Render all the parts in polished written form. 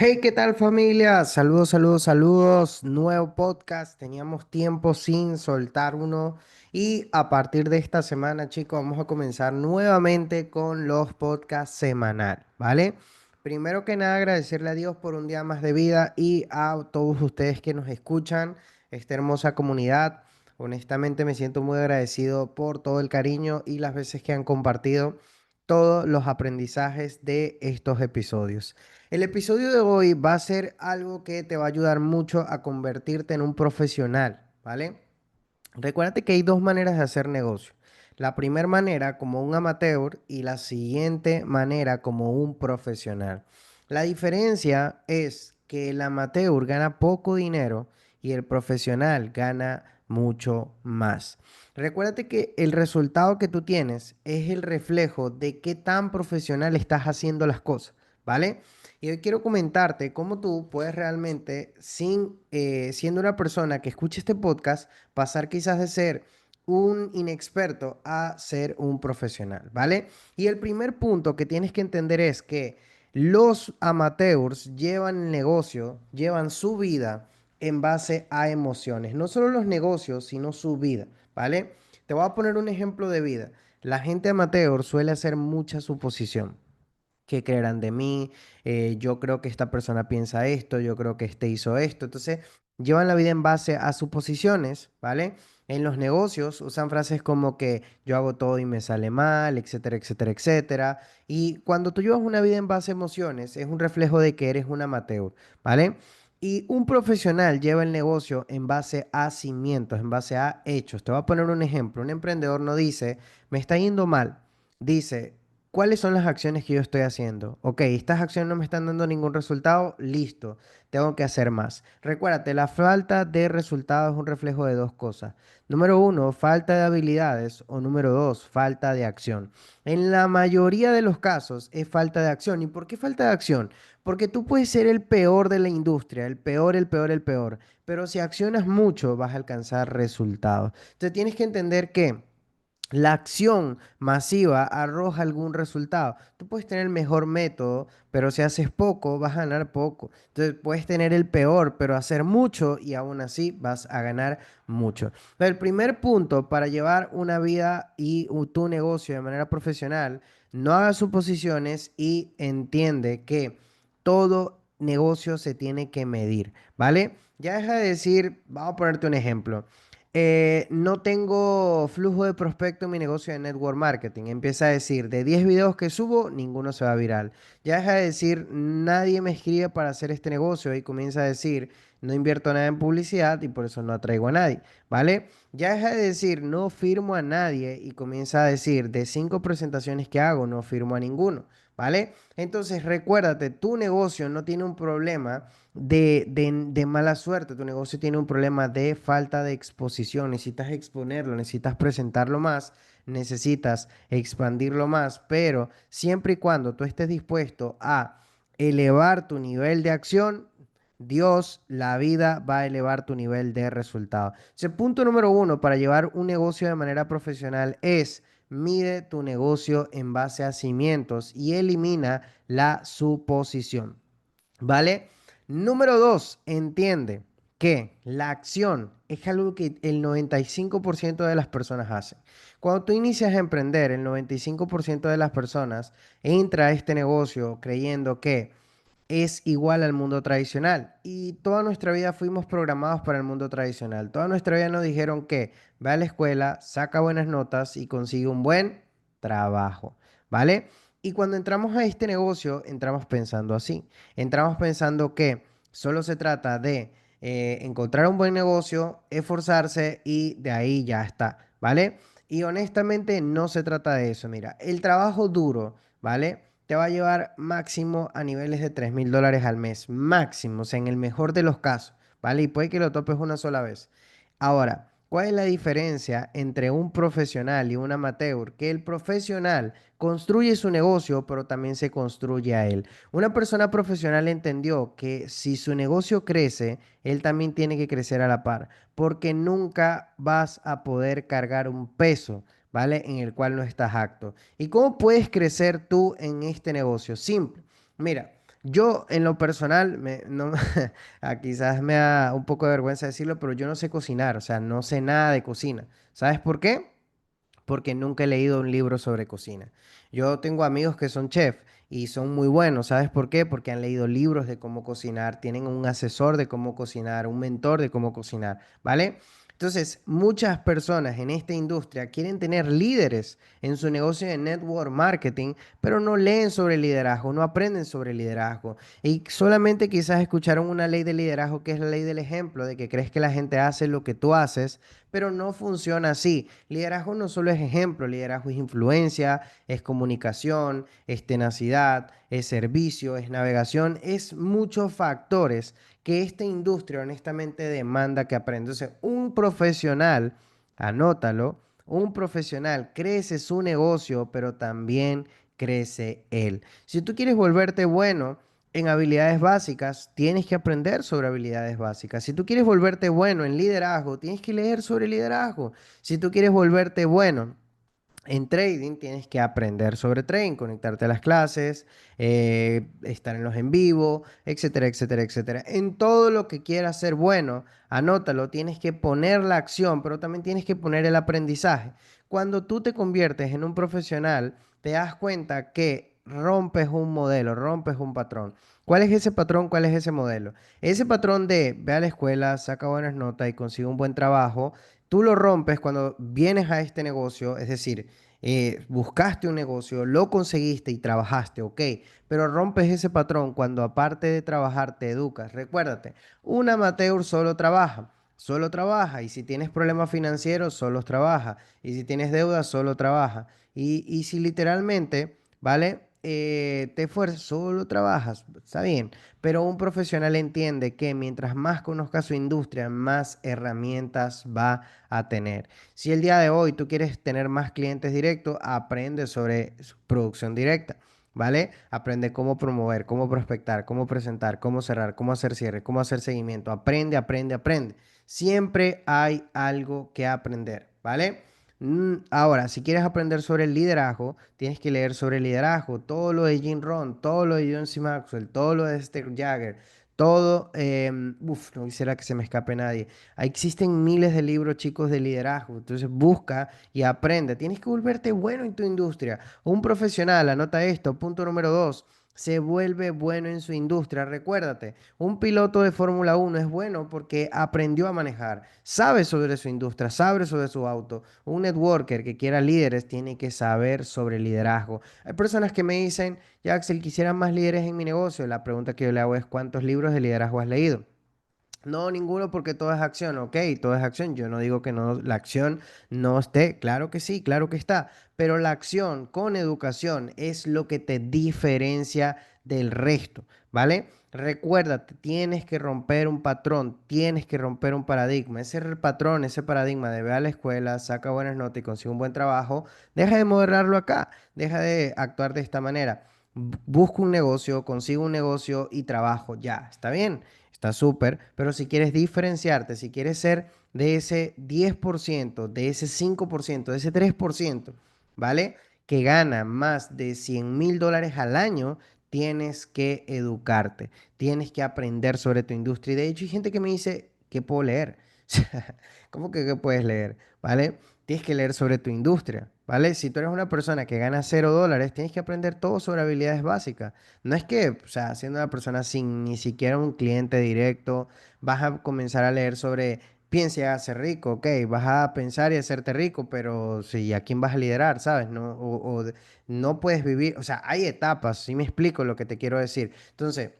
Hey, ¿qué tal familia? Saludos, saludos, saludos. Nuevo podcast. Teníamos tiempo sin soltar uno. Y a partir de esta semana, chicos, vamos a comenzar nuevamente con los podcasts semanal, ¿vale? Primero que nada, agradecerle a Dios por un día más de vida y a todos ustedes que nos escuchan, esta hermosa comunidad. Honestamente me siento muy agradecido por todo el cariño y las veces que han compartido todos los aprendizajes de estos episodios. El episodio de hoy va a ser algo que te va a ayudar mucho a convertirte en un profesional, ¿vale? Recuérdate que hay dos maneras de hacer negocio. La primera manera como un amateur y la siguiente manera como un profesional. La diferencia es que el amateur gana poco dinero y el profesional gana mucho más. Recuérdate que el resultado que tú tienes es el reflejo de qué tan profesional estás haciendo las cosas, ¿vale? Y hoy quiero comentarte cómo tú puedes realmente, siendo una persona que escuche este podcast, pasar quizás de ser un inexperto a ser un profesional, ¿vale? Y el primer punto que tienes que entender es que los amateurs llevan el negocio, llevan su vida en base a emociones. No solo los negocios, sino su vida, ¿vale? Te voy a poner un ejemplo de vida. La gente amateur suele hacer mucha suposición. ¿Qué creerán de mí? Yo creo que esta persona piensa esto, yo creo que este hizo esto. Entonces, llevan la vida en base a suposiciones, ¿vale? En los negocios usan frases como que yo hago todo y me sale mal, etcétera, etcétera, etcétera. Y cuando tú llevas una vida en base a emociones, es un reflejo de que eres un amateur, ¿vale? Y un profesional lleva el negocio en base a cimientos, en base a hechos. Te voy a poner un ejemplo. Un emprendedor no dice, me está yendo mal. Dice, ¿cuáles son las acciones que yo estoy haciendo? Ok, estas acciones no me están dando ningún resultado, listo, tengo que hacer más. Recuérdate, la falta de resultados es un reflejo de dos cosas. Número uno, falta de habilidades o número dos, falta de acción. En la mayoría de los casos es falta de acción. ¿Y por qué falta de acción? Porque tú puedes ser el peor de la industria, el peor, el peor, el peor, pero si accionas mucho vas a alcanzar resultados. Entonces tienes que entender que la acción masiva arroja algún resultado. Tú puedes tener el mejor método, pero si haces poco, vas a ganar poco. Entonces puedes tener el peor, pero hacer mucho y aún así vas a ganar mucho. Pero el primer punto para llevar una vida y tu negocio de manera profesional, no hagas suposiciones y entiende que todo negocio se tiene que medir, ¿vale? Ya deja de decir, vamos a ponerte un ejemplo. No tengo flujo de prospecto en mi negocio de network marketing. Empieza a decir, de 10 videos que subo, ninguno se va viral. Ya deja de decir, nadie me escribe para hacer este negocio y comienza a decir, no invierto nada en publicidad y por eso no atraigo a nadie, ¿vale? Ya deja de decir, no firmo a nadie y comienza a decir, de 5 presentaciones que hago, no firmo a ninguno, ¿vale? Entonces recuérdate, tu negocio no tiene un problema de mala suerte. Tu negocio tiene un problema de falta de exposición. Necesitas exponerlo, necesitas presentarlo más, necesitas expandirlo más, pero siempre y cuando tú estés dispuesto a elevar tu nivel de acción, Dios, la vida va a elevar tu nivel de resultado. Ese punto número uno para llevar un negocio de manera profesional es mide tu negocio en base a cimientos y elimina la suposición. ¿Vale? Número dos, entiende que la acción es algo que el 95% de las personas hacen. Cuando tú inicias a emprender, el 95% de las personas entra a este negocio creyendo que es igual al mundo tradicional. Y toda nuestra vida fuimos programados para el mundo tradicional. Toda nuestra vida nos dijeron que ve a la escuela, saca buenas notas y consigue un buen trabajo, ¿vale? Y cuando entramos a este negocio, entramos pensando así. Entramos pensando que solo se trata de encontrar un buen negocio, esforzarse y de ahí ya está, ¿vale? Y honestamente no se trata de eso. Mira, el trabajo duro, ¿vale? Te va a llevar máximo a niveles de $3,000 al mes, máximo, o sea, en el mejor de los casos, ¿vale? Y puede que lo topes una sola vez. Ahora, ¿cuál es la diferencia entre un profesional y un amateur? Que el profesional construye su negocio, pero también se construye a él. Una persona profesional entendió que si su negocio crece, él también tiene que crecer a la par, porque nunca vas a poder cargar un peso, ¿vale? En el cual no estás apto. ¿Y cómo puedes crecer tú en este negocio? Simple. Mira, Yo, en lo personal, no, quizás me da un poco de vergüenza decirlo, pero yo no sé cocinar, o sea, no sé nada de cocina. ¿Sabes por qué? Porque nunca he leído un libro sobre cocina. Yo tengo amigos que son chefs y son muy buenos. ¿Sabes por qué? Porque han leído libros de cómo cocinar, tienen un asesor de cómo cocinar, un mentor de cómo cocinar, ¿vale? Entonces, muchas personas en esta industria quieren tener líderes en su negocio de network marketing, pero no leen sobre liderazgo, no aprenden sobre liderazgo. Y solamente quizás escucharon una ley de liderazgo que es la ley del ejemplo, de que crees que la gente hace lo que tú haces, pero no funciona así. Liderazgo no solo es ejemplo, liderazgo es influencia, es comunicación, es tenacidad, es servicio, es navegación, es muchos factores que esta industria honestamente demanda que aprenda. Entonces, un profesional, anótalo, un profesional crece su negocio, pero también crece él. Si tú quieres volverte bueno en habilidades básicas, tienes que aprender sobre habilidades básicas. Si tú quieres volverte bueno en liderazgo, tienes que leer sobre liderazgo. Si tú quieres volverte bueno en trading, tienes que aprender sobre trading, conectarte a las clases, estar en los en vivo, etcétera, etcétera, etcétera. En todo lo que quieras ser bueno, anótalo, tienes que poner la acción, pero también tienes que poner el aprendizaje. Cuando tú te conviertes en un profesional, te das cuenta que rompes un modelo, rompes un patrón. ¿Cuál es ese patrón? ¿Cuál es ese modelo? Ese patrón de ve a la escuela, saca buenas notas y consigue un buen trabajo. Tú lo rompes cuando vienes a este negocio, es decir, buscaste un negocio, lo conseguiste y trabajaste, ok, pero rompes ese patrón cuando aparte de trabajar te educas. Recuérdate, un amateur solo trabaja, y si tienes problemas financieros, solo trabaja, y si tienes deudas, solo trabaja, y si literalmente, ¿vale? Te esfuerzas, solo trabajas, está bien, pero un profesional entiende que mientras más conozca su industria, más herramientas va a tener. Si el día de hoy tú quieres tener más clientes directos, aprende sobre producción directa, ¿vale? Aprende cómo promover, cómo prospectar, cómo presentar, cómo cerrar, cómo hacer cierre, cómo hacer seguimiento. Aprende, aprende, aprende. Siempre hay algo que aprender, ¿vale? Ahora, si quieres aprender sobre el liderazgo, tienes que leer sobre el liderazgo, todo lo de Jim Rohn, todo lo de John C. Maxwell, todo lo de Steve Jagger, todo, no quisiera que se me escape nadie. Existen miles de libros, chicos, de liderazgo, entonces busca y aprende. Tienes que volverte bueno en tu industria. Un profesional, anota esto, punto número dos. Se vuelve bueno en su industria. Recuérdate, un piloto de Fórmula 1 es bueno porque aprendió a manejar, sabe sobre su industria, sabe sobre su auto. Un networker que quiera líderes tiene que saber sobre liderazgo. Hay personas que me dicen, ya Axel, quisiera más líderes en mi negocio. La pregunta que yo le hago es, ¿cuántos libros de liderazgo has leído? No, ninguno porque todo es acción, ok, todo es acción. Yo no digo que no, la acción no esté, claro que sí, claro que está, pero la acción con educación es lo que te diferencia del resto, ¿vale? Recuérdate, tienes que romper un patrón, tienes que romper un paradigma. Ese patrón, ese paradigma de ve a la escuela, saca buenas notas y consigue un buen trabajo, deja de moderarlo acá, deja de actuar de esta manera. Busca un negocio, consigue un negocio y trabajo, ya, está bien. Está súper, pero si quieres diferenciarte, si quieres ser de ese 10%, de ese 5%, de ese 3%, ¿vale? Que gana más de $100,000 al año, tienes que educarte, tienes que aprender sobre tu industria. Y de hecho hay gente que me dice, ¿qué puedo leer? ¿Cómo que qué puedes leer? ¿Vale? Tienes que leer sobre tu industria, ¿vale? Si tú eres una persona que gana $0, tienes que aprender todo sobre habilidades básicas. No es que, o sea, siendo una persona sin ni siquiera un cliente directo, vas a comenzar a leer sobre piensa y hágase rico, ok, vas a pensar y hacerte rico, pero si a quién vas a liderar, ¿sabes? No, no puedes vivir, o sea, hay etapas, si me explico lo que te quiero decir. Entonces,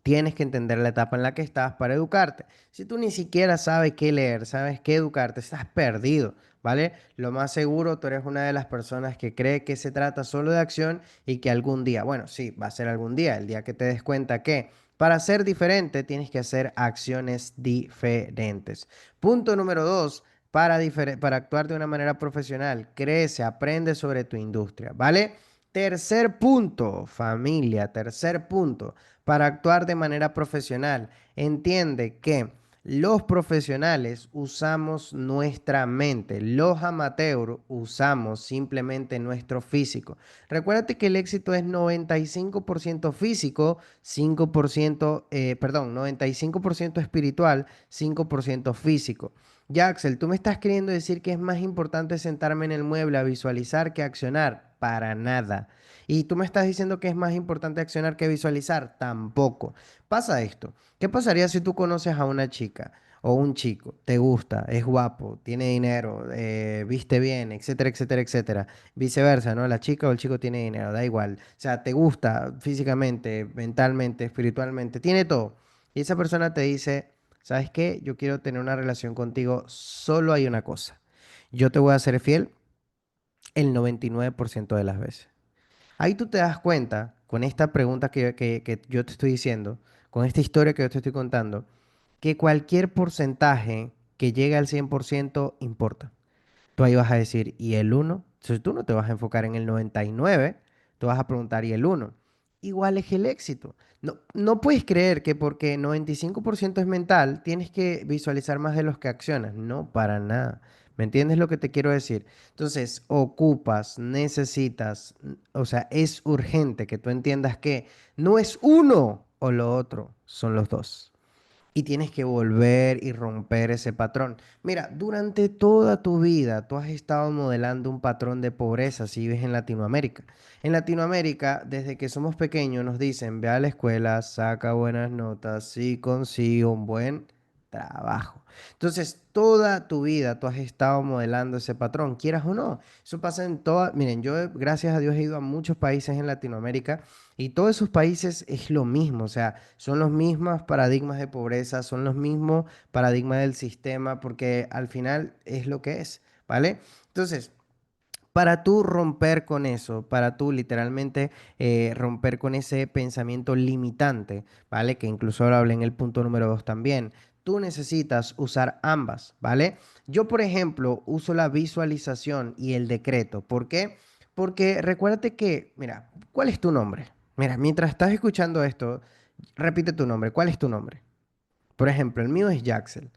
tienes que entender la etapa en la que estás para educarte. Si tú ni siquiera sabes qué leer, sabes qué educarte, estás perdido, ¿vale? Lo más seguro, tú eres una de las personas que cree que se trata solo de acción y que algún día, bueno, sí, va a ser algún día, el día que te des cuenta que para ser diferente tienes que hacer acciones diferentes. Punto número dos. Para actuar de una manera profesional, crece, aprende sobre tu industria, ¿vale? Tercer punto, familia, tercer punto para actuar de manera profesional. Entiende que Los profesionales usamos nuestra mente, los amateurs usamos simplemente nuestro físico. Recuérdate que el éxito es 95% físico, 5%, perdón, 95% espiritual, 5% físico. Ya, Axel, tú me estás queriendo decir que es más importante sentarme en el mueble a visualizar que accionar. Para nada. Y tú me estás diciendo que es más importante accionar que visualizar. Tampoco. Pasa esto. ¿Qué pasaría si tú conoces a una chica o un chico, te gusta, es guapo, tiene dinero, viste bien, etcétera, etcétera, etcétera? Viceversa, ¿no? La chica o el chico tiene dinero, da igual. O sea, te gusta físicamente, mentalmente, espiritualmente, tiene todo. Y esa persona te dice, ¿sabes qué? Yo quiero tener una relación contigo, solo hay una cosa. Yo te voy a ser fiel el 99% de las veces. Ahí tú te das cuenta, con esta pregunta que yo te estoy diciendo, con esta historia que yo te estoy contando, que cualquier porcentaje que llegue al 100% importa. Tú ahí vas a decir, ¿y el uno? Entonces tú no te vas a enfocar en el 99, tú vas a preguntar, ¿y el uno? Igual es el éxito. No, no puedes creer que porque 95% es mental, tienes que visualizar más de los que accionas. No, para nada. ¿Me entiendes lo que te quiero decir? Entonces, ocupas, necesitas, o sea, es urgente que tú entiendas que no es uno o lo otro, son los dos. Y tienes que volver y romper ese patrón. Mira, durante toda tu vida tú has estado modelando un patrón de pobreza si vives en Latinoamérica. En Latinoamérica, desde que somos pequeños, nos dicen, ve a la escuela, saca buenas notas y consigue un buen trabajo. Entonces, toda tu vida tú has estado modelando ese patrón, quieras o no. Eso pasa en todas, miren, yo gracias a Dios he ido a muchos países en Latinoamérica y todos esos países es lo mismo, o sea, son los mismos paradigmas de pobreza, son los mismos paradigmas del sistema, porque al final es lo que es, ¿vale? Entonces, para tú romper con eso, para tú literalmente romper con ese pensamiento limitante, ¿vale? Que incluso ahora hablé en el punto número 2 también. Tú necesitas usar ambas, ¿vale? Yo, por ejemplo, uso la visualización y el decreto. ¿Por qué? Porque recuérdate que, mira, ¿cuál es tu nombre? Mira, mientras estás escuchando esto, repite tu nombre. ¿Cuál es tu nombre? Por ejemplo, el mío es Jaxel.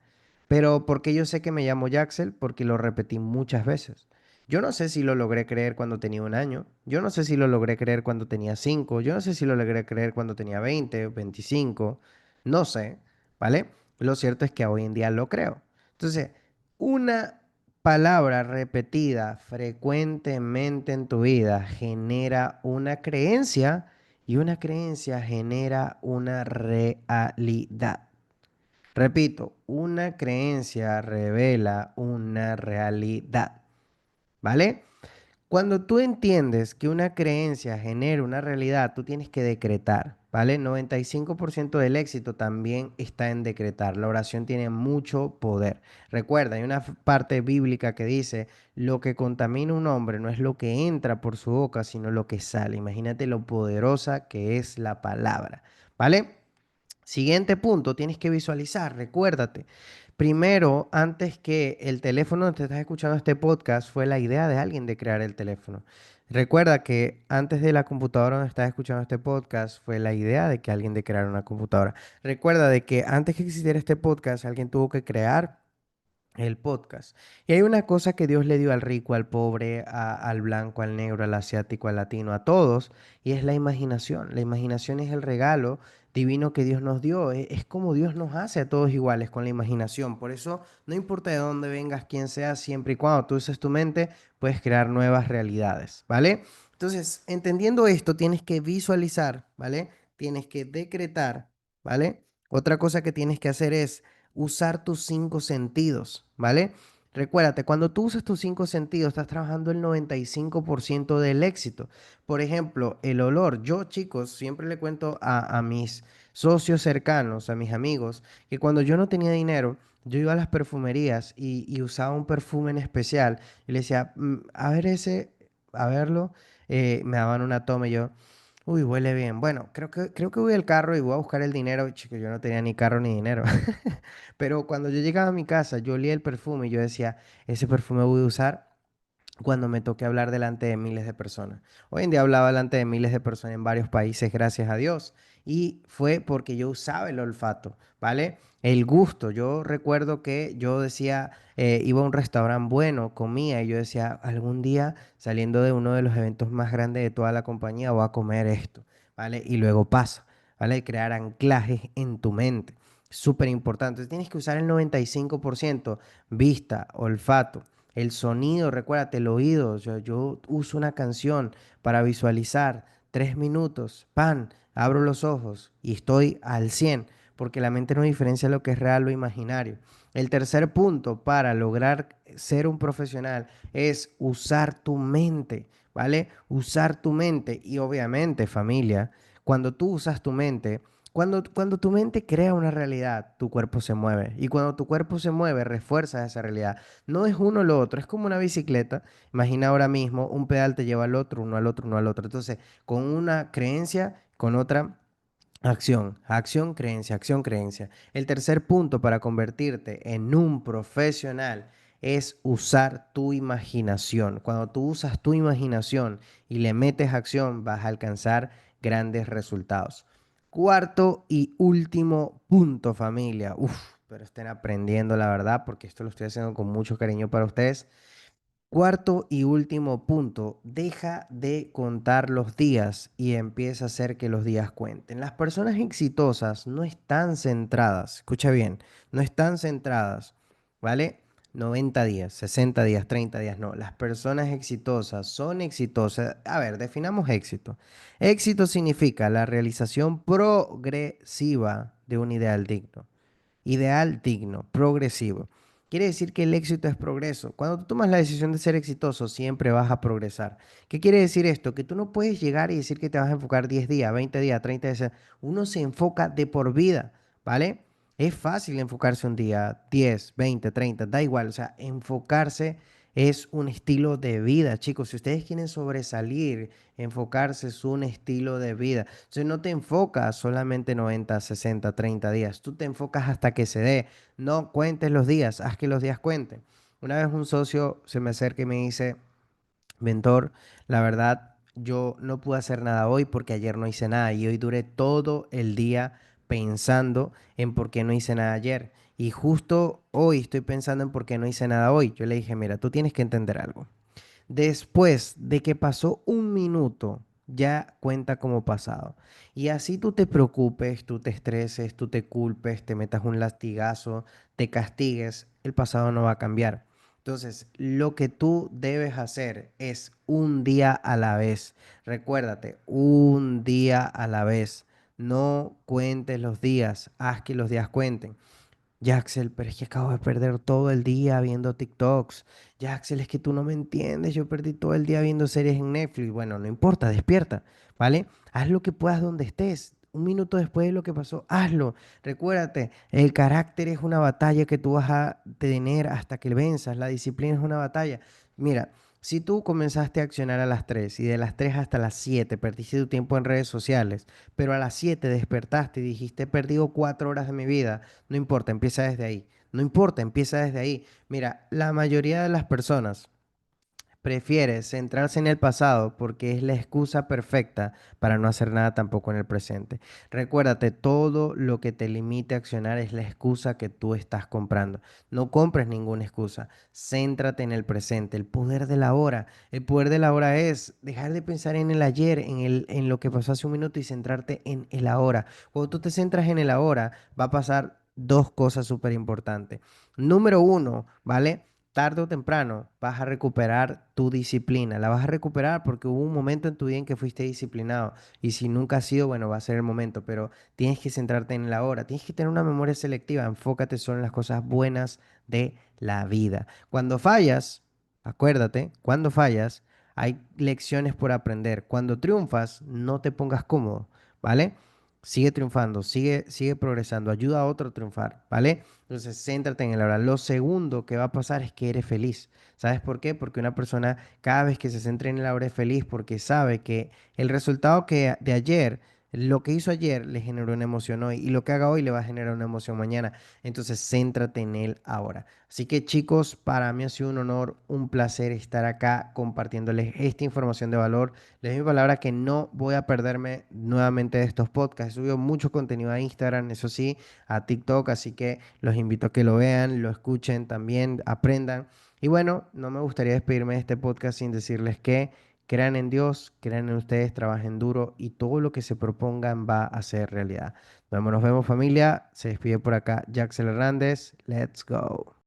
Pero ¿por qué yo sé que me llamo Jaxel? Porque lo repetí muchas veces. Yo no sé si lo logré creer cuando tenía 1 año. Yo no sé si lo logré creer cuando tenía 5. Yo no sé si lo logré creer cuando tenía 20 o 25. No sé, ¿vale? Lo cierto es que hoy en día lo creo. Entonces, una palabra repetida frecuentemente en tu vida genera una creencia y una creencia genera una realidad. Repito, una creencia revela una realidad, ¿vale? Cuando tú entiendes que una creencia genera una realidad, tú tienes que decretar, ¿vale? 95% del éxito también está en decretar. La oración tiene mucho poder. Recuerda, hay una parte bíblica que dice, lo que contamina un hombre no es lo que entra por su boca, sino lo que sale. Imagínate lo poderosa que es la palabra, ¿vale? Siguiente punto, tienes que visualizar, recuérdate. Primero, antes que el teléfono donde te estás escuchando este podcast, fue la idea de alguien de crear el teléfono. Recuerda que antes de la computadora donde estás escuchando este podcast, fue la idea de que alguien de crear una computadora. Recuerda de que antes que existiera este podcast, alguien tuvo que crear el podcast. Y hay una cosa que Dios le dio al rico, al pobre, al blanco, al negro, al asiático, al latino, a todos, y es la imaginación. La imaginación es el regalo divino que Dios nos dio. Es como Dios nos hace a todos iguales con la imaginación. Por eso, no importa de dónde vengas, quién seas, siempre y cuando tú uses tu mente, puedes crear nuevas realidades, ¿vale? Entonces, entendiendo esto, tienes que visualizar, ¿vale? Tienes que decretar, ¿vale? Otra cosa que tienes que hacer es usar tus 5 sentidos, ¿vale? Recuérdate, cuando tú usas tus 5 sentidos, estás trabajando el 95% del éxito. Por ejemplo, el olor. Yo, chicos, siempre le cuento a mis socios cercanos, a mis amigos, que cuando yo no tenía dinero, yo iba a las perfumerías y usaba un perfume en especial y le decía, a ver ese, a verlo, me daban una toma y yo, uy, huele bien. Bueno, creo que voy al carro y voy a buscar el dinero. Chicos, yo no tenía ni carro ni dinero. Pero cuando yo llegaba a mi casa, yo olía el perfume y yo decía, ese perfume voy a usar cuando me toque hablar delante de miles de personas. Hoy en día hablaba delante de miles de personas en varios países, gracias a Dios. Y fue porque yo usaba el olfato, ¿vale? El gusto. Yo recuerdo que yo decía, iba a un restaurante bueno, comía y yo decía, algún día saliendo de uno de los eventos más grandes de toda la compañía voy a comer esto, ¿vale? Y luego pasa, ¿vale? Crear anclajes en tu mente. Súper importante. Tienes que usar el 95%, vista, olfato. El sonido, recuérdate, el oído. Yo uso una canción para visualizar 3 minutos, pan, abro los ojos y estoy al 100 porque la mente no diferencia lo que es real o imaginario. El tercer punto para lograr ser un profesional es usar tu mente, ¿vale? Usar tu mente y obviamente familia, cuando tú usas tu mente, cuando tu mente crea una realidad, tu cuerpo se mueve. Y cuando tu cuerpo se mueve, refuerza esa realidad. No es uno o lo otro, es como una bicicleta. Imagina ahora mismo, un pedal te lleva al otro, uno al otro, uno al otro. Entonces, con una creencia, con otra acción, acción, creencia, acción, creencia. El tercer punto para convertirte en un profesional es usar tu imaginación. Cuando tú usas tu imaginación y le metes acción, vas a alcanzar grandes resultados. Cuarto y último punto, familia. Uf, pero estén aprendiendo la verdad, porque esto lo estoy haciendo con mucho cariño para ustedes. Cuarto y último punto, deja de contar los días y empieza a hacer que los días cuenten. Las personas exitosas no están centradas, escucha bien, no están centradas, ¿vale? 90 días, 60 días, 30 días, no. Las personas exitosas son exitosas. A ver, definamos éxito. Éxito significa la realización progresiva de un ideal digno. Ideal digno, progresivo. Quiere decir que el éxito es progreso. Cuando tú tomas la decisión de ser exitoso, siempre vas a progresar. ¿Qué quiere decir esto? Que tú no puedes llegar y decir que te vas a enfocar 10 días, 20 días, 30 días. Uno se enfoca de por vida, ¿vale? Es fácil enfocarse un día, 10, 20, 30, da igual. O sea, enfocarse es un estilo de vida, chicos. Si ustedes quieren sobresalir, enfocarse es un estilo de vida. Entonces no te enfocas solamente 90, 60, 30 días. Tú te enfocas hasta que se dé. No cuentes los días, haz que los días cuenten. Una vez un socio se me acerca y me dice, Mentor, la verdad, yo no pude hacer nada hoy porque ayer no hice nada y hoy duré todo el día pensando en por qué no hice nada ayer. Y justo hoy estoy pensando en por qué no hice nada hoy. Yo le dije, mira, tú tienes que entender algo. Después de que pasó un minuto, ya cuenta como pasado. Y así tú te preocupes, tú te estreses, tú te culpes, te metas un latigazo, te castigues, el pasado no va a cambiar. Entonces, lo que tú debes hacer es un día a la vez. Recuérdate, un día a la vez. No cuentes los días, haz que los días cuenten. Jaxel, pero es que acabo de perder todo el día viendo TikToks. Jaxel, es que tú no me entiendes. Yo perdí todo el día viendo series en Netflix. Bueno, no importa, despierta, ¿vale? Haz lo que puedas donde estés. Un minuto después de lo que pasó, hazlo. Recuérdate, el carácter es una batalla que tú vas a tener hasta que venzas. La disciplina es una batalla. Mira, si tú comenzaste a accionar a las 3 y de las 3 hasta las 7 perdiste tu tiempo en redes sociales, pero a las 7 despertaste y dijiste, he perdido 4 horas de mi vida. No importa, empieza desde ahí. No importa, empieza desde ahí. Mira, la mayoría de las personas prefiere centrarse en el pasado porque es la excusa perfecta para no hacer nada tampoco en el presente. Recuérdate, todo lo que te limite a accionar es la excusa que tú estás comprando. No compres ninguna excusa. Céntrate en el presente, el poder de la hora. El poder de la hora es dejar de pensar en el ayer, en lo que pasó hace un minuto y centrarte en el ahora. Cuando tú te centras en el ahora, va a pasar dos cosas súper importantes. Número uno, ¿vale? Tarde o temprano vas a recuperar tu disciplina. La vas a recuperar porque hubo un momento en tu vida en que fuiste disciplinado. Y si nunca has sido, bueno, va a ser el momento, pero tienes que centrarte en la hora. Tienes que tener una memoria selectiva. Enfócate solo en las cosas buenas de la vida. Cuando fallas, acuérdate, cuando fallas, hay lecciones por aprender. Cuando triunfas, no te pongas cómodo, ¿vale? Sigue triunfando, sigue progresando, ayuda a otro a triunfar, ¿vale? Entonces, céntrate en el ahora. Lo segundo que va a pasar es que eres feliz. ¿Sabes por qué? Porque una persona cada vez que se centra en el ahora es feliz porque sabe que el resultado que de ayer Lo que hizo ayer le generó una emoción hoy y lo que haga hoy le va a generar una emoción mañana. Entonces, céntrate en él ahora. Así que chicos, para mí ha sido un honor, un placer estar acá compartiéndoles esta información de valor. Les doy mi palabra que no voy a perderme nuevamente de estos podcasts. He subido mucho contenido a Instagram, eso sí, a TikTok, así que los invito a que lo vean, lo escuchen también, aprendan. Y bueno, no me gustaría despedirme de este podcast sin decirles que crean en Dios, crean en ustedes, trabajen duro y todo lo que se propongan va a ser realidad. Nos vemos familia. Se despide por acá Jackson Hernández. Let's go.